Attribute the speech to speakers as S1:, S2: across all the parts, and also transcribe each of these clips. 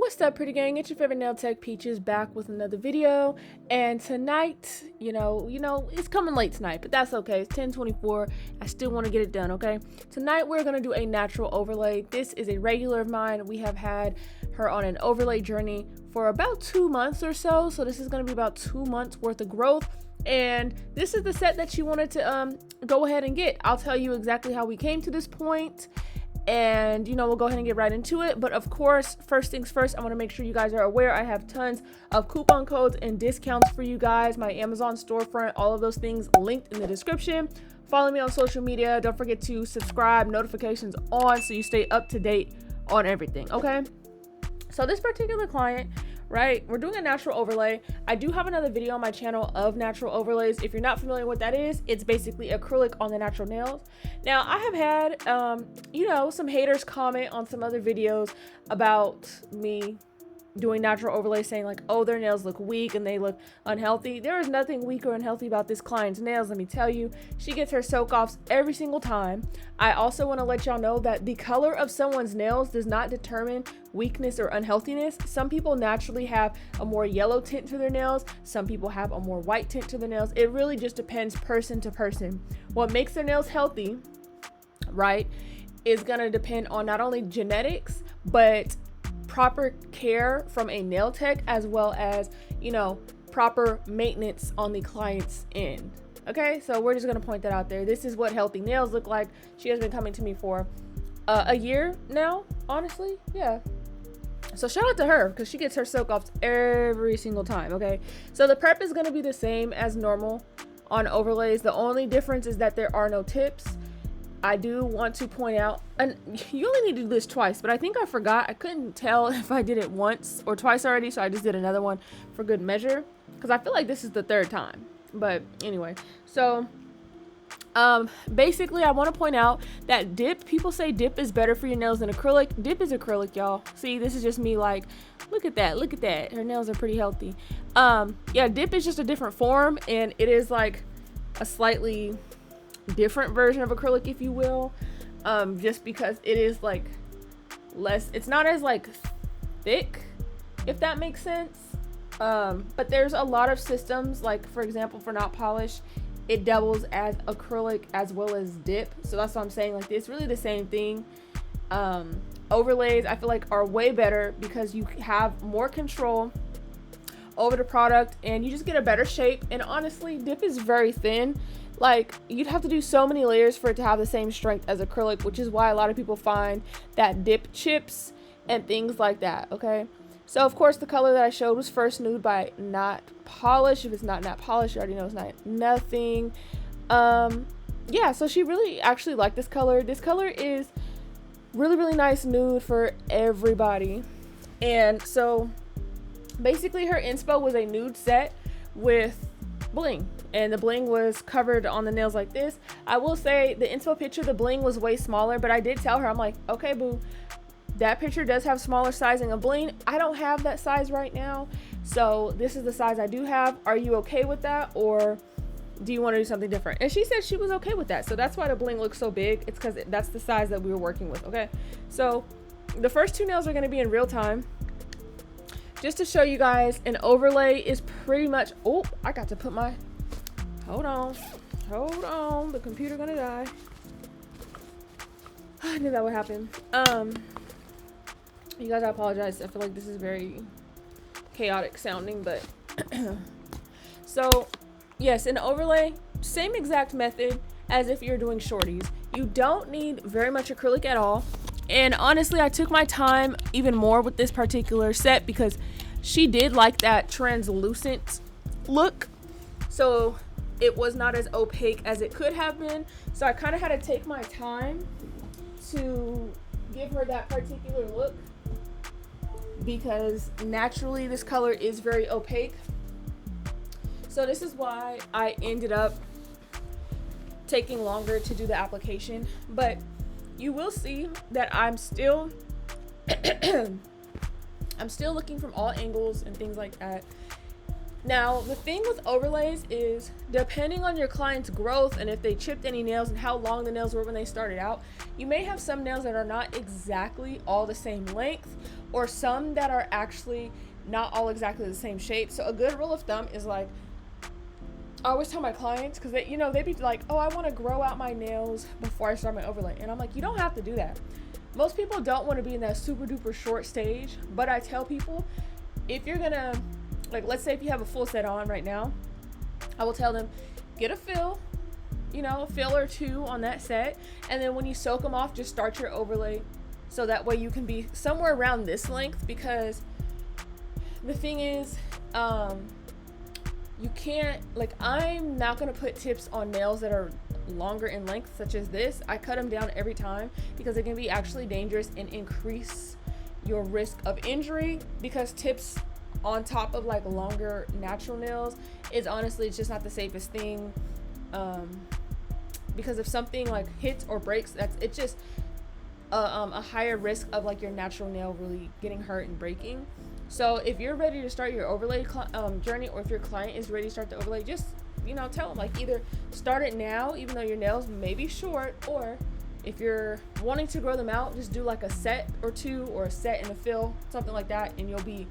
S1: What's up, pretty gang? It's your favorite nail tech Peaches back with another video. And tonight, you know, it's coming late tonight, but that's okay. It's 10:24. I still want to get it done, okay? Tonight we're gonna do a natural overlay. This is a regular of mine. We have had her on an overlay journey for about 2 months or so. So this is gonna be about 2 months worth of growth. And this is the set that she wanted to go ahead and get. I'll tell you exactly how we came to this point. And we'll go ahead and get right into it. But of course, first things first, I want to make sure you guys are aware I have tons of coupon codes and discounts for you guys. My Amazon storefront, all of those things linked in the description. Follow me on social media. Don't forget to subscribe, notifications on, so you stay up to date on everything. Okay, so this particular client, right, we're doing a natural overlay. I do have another video on my channel of natural overlays. If you're not familiar with what that is, it's basically acrylic on the natural nails. Now, I have had some haters comment on some other videos about me doing natural overlays, saying like, oh, their nails look weak and they look unhealthy. There is nothing weak or unhealthy about this client's nails. Let me tell you, she gets her soak offs every single time. I also want to let y'all know that the color of someone's nails does not determine weakness or unhealthiness. Some people naturally have a more yellow tint to their nails. Some people have a more white tint to their nails. It really just depends person to person. What makes their nails healthy, right, is going to depend on not only genetics, but proper care from a nail tech, as well as proper maintenance on the client's end. Okay, so we're just going to point that out there. This is what healthy nails look like. She has been coming to me for a year now, honestly. Yeah, so shout out to her because she gets her soak offs every single time. Okay, so the prep is going to be the same as normal on overlays. The only difference is that there are no tips. I do want to point out, and you only need to do this twice, but I think I forgot. I couldn't tell if I did it once or twice already, so I just did another one for good measure, because I feel like this is the third time. But anyway, so basically I want to point out that dip, people say dip is better for your nails than acrylic. Dip is acrylic, y'all. See, this is just me like, look at that, her nails are pretty healthy. Yeah, dip is just a different form, and it is like a slightly different version of acrylic, if you will, just because it is like less, it's not as like thick, if that makes sense. But there's a lot of systems, like for example, for not polish, it doubles as acrylic as well as dip. So that's what I'm saying, like it's really the same thing. Overlays, I feel like, are way better because you have more control over the product and you just get a better shape. And honestly, dip is very thin. Like, you'd have to do so many layers for it to have the same strength as acrylic, which is why a lot of people find that dip chips and things like that. Okay, so of course the color that I showed was First Nude by Not Polish. If it's not Polish, you already know it's not nothing. Yeah, so she really actually liked this color. This color is really nice nude for everybody. And so basically her inspo was a nude set with bling, and the bling was covered on the nails like this. I will say the inspo picture, the bling was way smaller, but I did tell her, I'm like, okay boo, that picture does have smaller sizing of bling. I don't have that size right now, so this is the size I do have. Are you okay with that, or do you want to do something different? And she said she was okay with that, so that's why the bling looks so big. It's because that's the size that we were working with. Okay, so the first two nails are going to be in real time, just to show you guys. An overlay is pretty much, oh, I got to put my, hold on, the computer gonna die. I knew that would happen. You guys, I apologize. I feel like this is very chaotic sounding, but so yes, an overlay, same exact method as if you're doing shorties. You don't need very much acrylic at all. And honestly, I took my time even more with this particular set because she did like that translucent look. So it was not as opaque as it could have been. So I kind of had to take my time to give her that particular look, because naturally this color is very opaque. So this is why I ended up taking longer to do the application. But you will see that I'm still I'm still looking from all angles and things like that. Now, the thing with overlays is depending on your client's growth and if they chipped any nails and how long the nails were when they started out, you may have some nails that are not exactly all the same length, or some that are actually not all exactly the same shape. So a good rule of thumb is like, I always tell my clients, because they, you know, they be like, oh, I want to grow out my nails before I start my overlay. And I'm like, you don't have to do that. Most people don't want to be in that super duper short stage, but I tell people, if you're gonna, like, let's say if you have a full set on right now, I will tell them, get a fill, you know, a fill or two on that set. And then when you soak them off, just start your overlay. So that way you can be somewhere around this length, because the thing is, you can't, like, I'm not going to put tips on nails that are longer in length, such as this. I cut them down every time because it can be actually dangerous and increase your risk of injury, because tips on top of like longer natural nails is honestly, it's just not the safest thing, because if something like hits or breaks, it's just a higher risk of like your natural nail really getting hurt and breaking. So if you're ready to start your overlay journey, or if your client is ready to start the overlay, just, you know, tell them like, either start it now even though your nails may be short, or if you're wanting to grow them out, just do like a set or two, or a set and a fill, something like that, and you'll be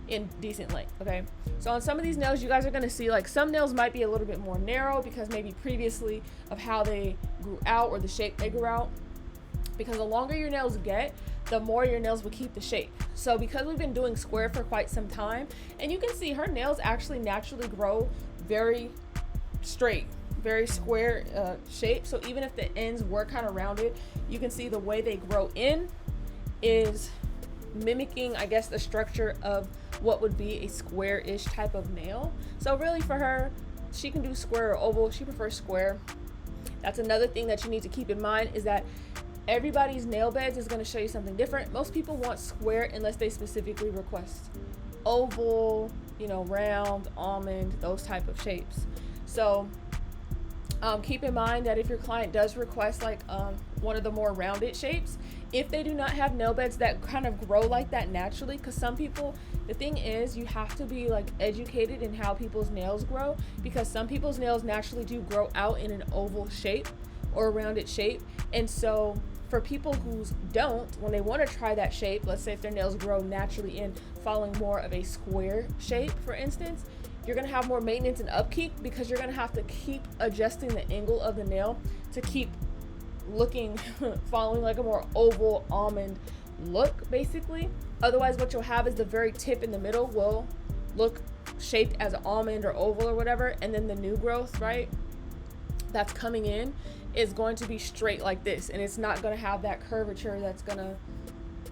S1: in decent length. Okay, so on some of these nails, you guys are going to see like some nails might be a little bit more narrow because maybe previously of how they grew out or the shape they grew out, because the longer your nails get, the more your nails will keep the shape. So because we've been doing square for quite some time, and you can see her nails actually naturally grow very straight, very square shape. So even if the ends were kind of rounded, you can see the way they grow in is mimicking, I guess, the structure of what would be a square-ish type of nail. So really for her, she can do square or oval. She prefers square. That's another thing that you need to keep in mind, is that everybody's nail beds is going to show you something different. Most people want square unless they specifically request oval, you know, round, almond, those type of shapes. So keep in mind that if your client does request like one of the more rounded shapes, if they do not have nail beds that kind of grow like that naturally, because some people, the thing is, you have to be like educated in how people's nails grow, because some people's nails naturally do grow out in an oval shape or a rounded shape. And so for people who don't, when they want to try that shape, let's say if their nails grow naturally in following more of a square shape, for instance, you're going to have more maintenance and upkeep, because you're going to have to keep adjusting the angle of the nail to keep looking following like a more oval almond look, basically. Otherwise, what you'll have is the very tip in the middle will look shaped as an almond or oval or whatever, and then the new growth, right, that's coming in is going to be straight like this, and it's not going to have that curvature that's going to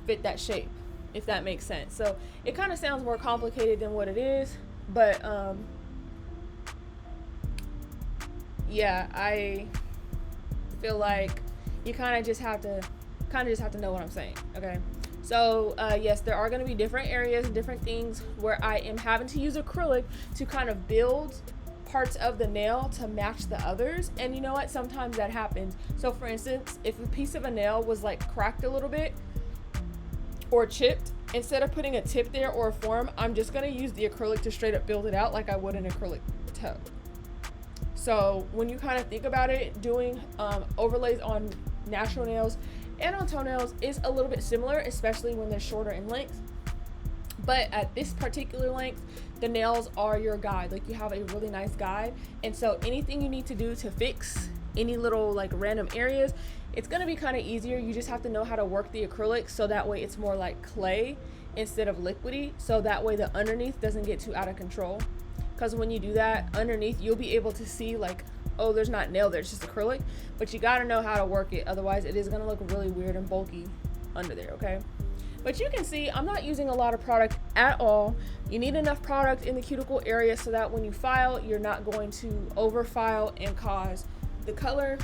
S1: fit that shape, if that makes sense. So it kind of sounds more complicated than what it is, but yeah, I feel like you kind of just have to know what I'm saying. Okay, so yes, there are going to be different areas and different things where I am having to use acrylic to kind of build parts of the nail to match the others. And you know what, sometimes that happens. So for instance, if a piece of a nail was like cracked a little bit or chipped, instead of putting a tip there or a form, I'm just going to use the acrylic to straight up build it out like I would an acrylic toe. So when you kind of think about it, doing overlays on natural nails and on toenails is a little bit similar, especially when they're shorter in length. But at this particular length, the nails are your guide. Like, you have a really nice guide, and so anything you need to do to fix any little like random areas, it's going to be kind of easier. You just have to know how to work the acrylic so that way it's more like clay instead of liquidy, so that way the underneath doesn't get too out of control. Because when you do that, underneath you'll be able to see like, oh, there's not nail there, it's just acrylic. But you got to know how to work it, otherwise it is going to look really weird and bulky under there. Okay, but you can see I'm not using a lot of product at all. You need enough product in the cuticle area so that when you file, you're not going to over file and cause the color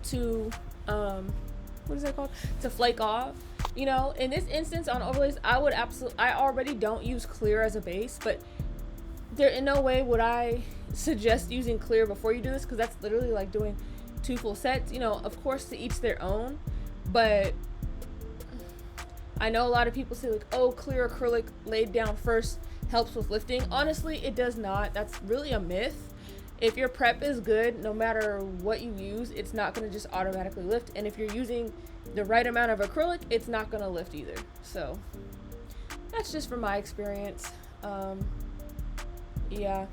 S1: to what is that called, to flake off. You know, in this instance on overlays, I already don't use clear as a base, but there in no way would I suggest using clear before you do this, because that's literally like doing 2 full sets. You know, of course, to each their own, but I know a lot of people say like, oh, clear acrylic laid down first helps with lifting. Honestly, it does not. That's really a myth. If your prep is good, no matter what you use, it's not going to just automatically lift. And if you're using the right amount of acrylic, it's not going to lift either. So that's just from my experience. Yeah,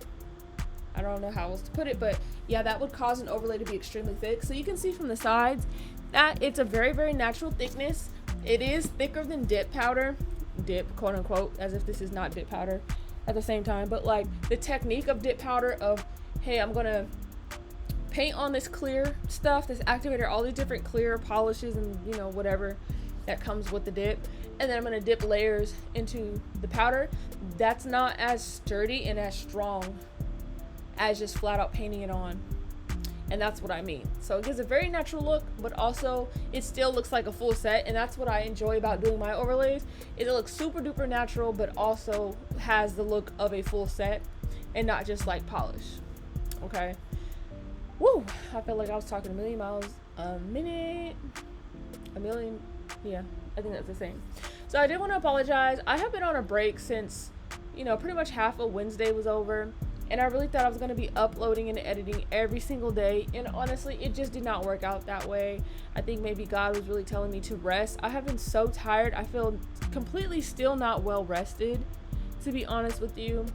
S1: I don't know how else to put it, but yeah, that would cause an overlay to be extremely thick. So you can see from the sides that it's a very, very natural thickness. It is thicker than dip powder, dip quote unquote, as if this is not dip powder at the same time, but like the technique of dip powder of, hey, I'm gonna paint on this clear stuff, this activator, all these different clear polishes and, you know, whatever that comes with the dip, and then I'm gonna dip layers into the powder. That's not as sturdy and as strong as just flat out painting it on. And that's what I mean. So it gives a very natural look, but also it still looks like a full set. And that's what I enjoy about doing my overlays, is it looks super duper natural, but also has the look of a full set and not just like polish. Okay. Woo! I feel like I was talking a million miles a minute. A million, yeah, I think that's the same. So I did want to apologize. I have been on a break since, you know, pretty much half of Wednesday was over. And I really thought I was going to be uploading and editing every single day. And honestly, it just did not work out that way. I think maybe God was really telling me to rest. I have been so tired. I feel completely still not well rested, to be honest with you.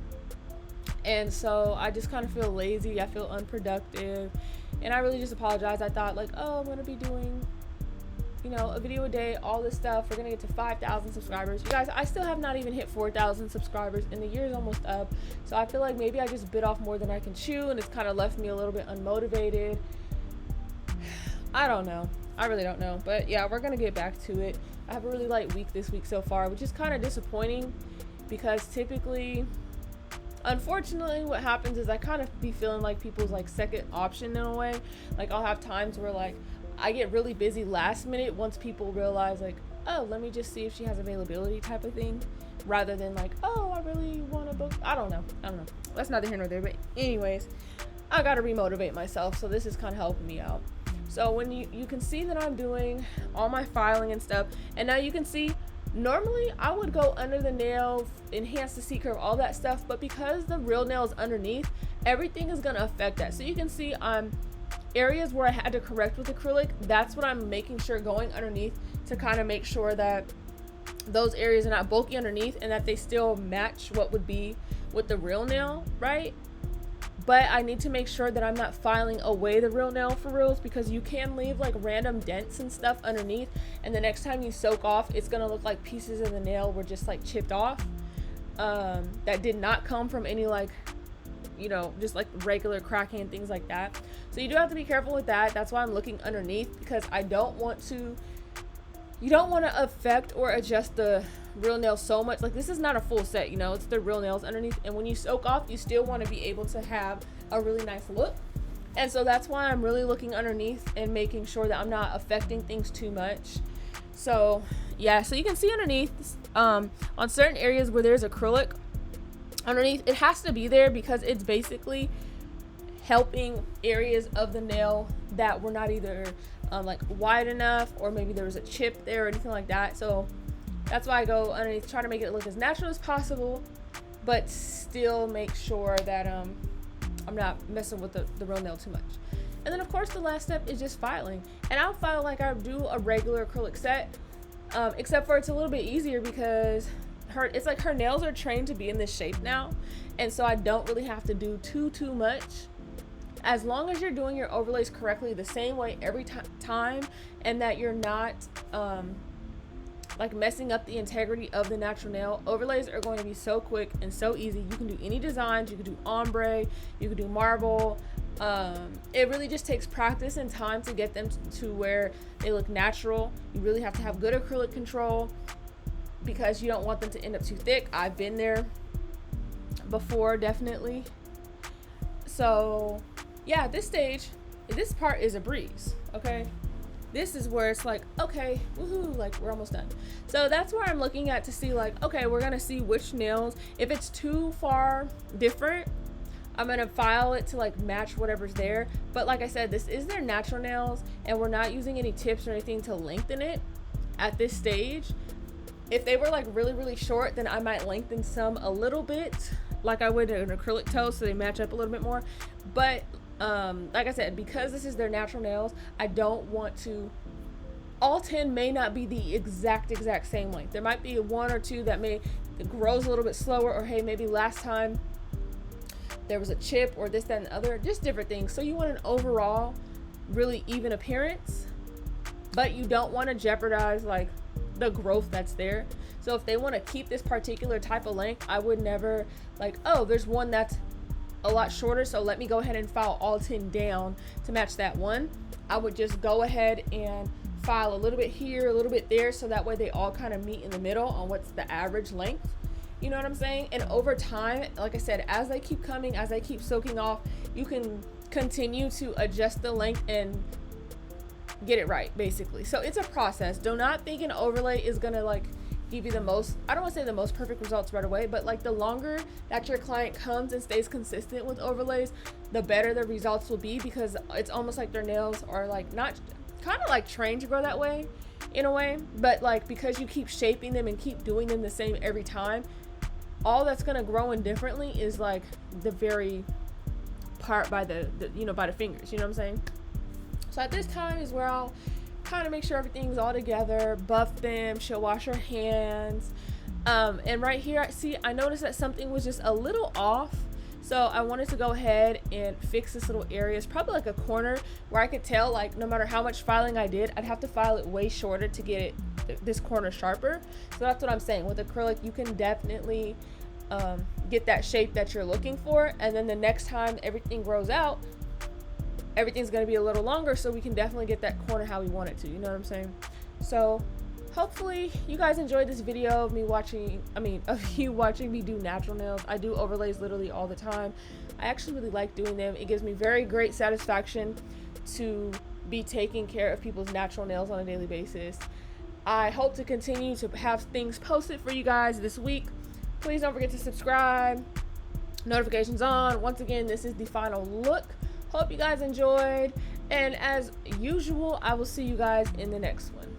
S1: And so I just kind of feel lazy. I feel unproductive. And I really just apologize. I thought like, oh, I'm going to be doing, you know, a video a day, all this stuff. We're gonna get to 5,000 subscribers. You guys, I still have not even hit 4,000 subscribers, and the year is almost up. So I feel like maybe I just bit off more than I can chew, and it's kind of left me a little bit unmotivated. I don't know. I really don't know. But yeah, we're gonna get back to it. I have a really light week this week so far, which is kind of disappointing because typically, unfortunately, what happens is I kind of be feeling like people's like second option in a way. Like I'll have times where like I get really busy last minute once people realize like, oh, let me just see if she has availability type of thing, rather than like, oh, I really want to book. I don't know. That's neither here nor there. But anyways, I got to remotivate myself. So this is kind of helping me out. So when you can see that I'm doing all my filing and stuff, and now you can see, normally I would go under the nail, enhance the C curve, all that stuff. But because the real nail is underneath, everything is going to affect that. So you can see I'm areas where I had to correct with acrylic, that's what I'm making sure going underneath to kind of make sure that those areas are not bulky underneath and that they still match what would be with the real nail, right? But I need to make sure that I'm not filing away the real nail for reals, because you can leave like random dents and stuff underneath, and the next time you soak off, it's gonna look like pieces of the nail were just like chipped off, that did not come from any like, you know, just like regular cracking and things like that. So you do have to be careful with that. That's why I'm looking underneath, because I don't want to, you don't want to affect or adjust the real nail so much. Like this is not a full set, you know, it's the real nails underneath, and when you soak off, you still want to be able to have a really nice look. And so that's why I'm really looking underneath and making sure that I'm not affecting things too much. So yeah, so you can see underneath, on certain areas where there's acrylic underneath, it has to be there because it's basically helping areas of the nail that were not either like wide enough, or maybe there was a chip there or anything like that. So that's why I go underneath, try to make it look as natural as possible, but still make sure that I'm not messing with the real nail too much. And then of course the last step is just filing, and I'll file like I do a regular acrylic set, except for it's a little bit easier because it's like her nails are trained to be in this shape now, and so I don't really have to do too much. As long as you're doing your overlays correctly the same way every time, and that you're not like messing up the integrity of the natural nail, overlays are going to be so quick and so easy. You can do any designs, you can do ombre, you can do marble. It really just takes practice and time to get them to where they look natural. You really have to have good acrylic control, because you don't want them to end up too thick. I've been there before, definitely. So yeah, at this stage, this part is a breeze, okay? This is where it's like, okay, woohoo, like we're almost done. So that's where I'm looking at to see like, okay, we're gonna see which nails, if it's too far different, I'm gonna file it to like match whatever's there. But like I said, this is their natural nails, and we're not using any tips or anything to lengthen it at this stage. If they were like really short, then I might lengthen some a little bit, like I would an acrylic toe, so they match up a little bit more. But like I said, because this is their natural nails, I don't want to, all 10 may not be the exact same length. There might be one or two that grows a little bit slower, or hey, maybe last time there was a chip or this, that, and the other, just different things. So you want an overall really even appearance, but you don't want to jeopardize like the growth that's there. So if they want to keep this particular type of length, I would never like, oh, there's one that's a lot shorter, so let me go ahead and file all 10 down to match that one. I would just go ahead and file a little bit here, a little bit there, so that way they all kind of meet in the middle on what's the average length. You know what I'm saying? And over time, like I said, as they keep coming, as they keep soaking off, you can continue to adjust the length and get it right, basically. So it's a process. Do not think an overlay is gonna like give you the most, I don't want to say the most perfect results right away, but like the longer that your client comes and stays consistent with overlays, the better the results will be, because it's almost like their nails are like not kind of like trained to grow that way in a way, but like because you keep shaping them and keep doing them the same every time, all that's gonna grow in differently is like the very part by the you know, by the fingers, you know what I'm saying? So at this time is where I'll kind of make sure everything's all together, buff them, she'll wash her hands. And right here, see, I noticed that something was just a little off. So I wanted to go ahead and fix this little area. It's probably like a corner where I could tell, like, no matter how much filing I did, I'd have to file it way shorter to get it this corner sharper. So that's what I'm saying. With acrylic, you can definitely get that shape that you're looking for. And then the next time everything grows out, everything's going to be a little longer, so we can definitely get that corner how we want it to, you know what I'm saying? So hopefully you guys enjoyed this video of me watching, of you watching me do natural nails. I do overlays literally all the time. I actually really like doing them. It gives me very great satisfaction to be taking care of people's natural nails on a daily basis. I hope to continue to have things posted for you guys this week. Please don't forget to subscribe, notifications on. Once again, this is the final look. Hope you guys enjoyed, and as usual, I will see you guys in the next one.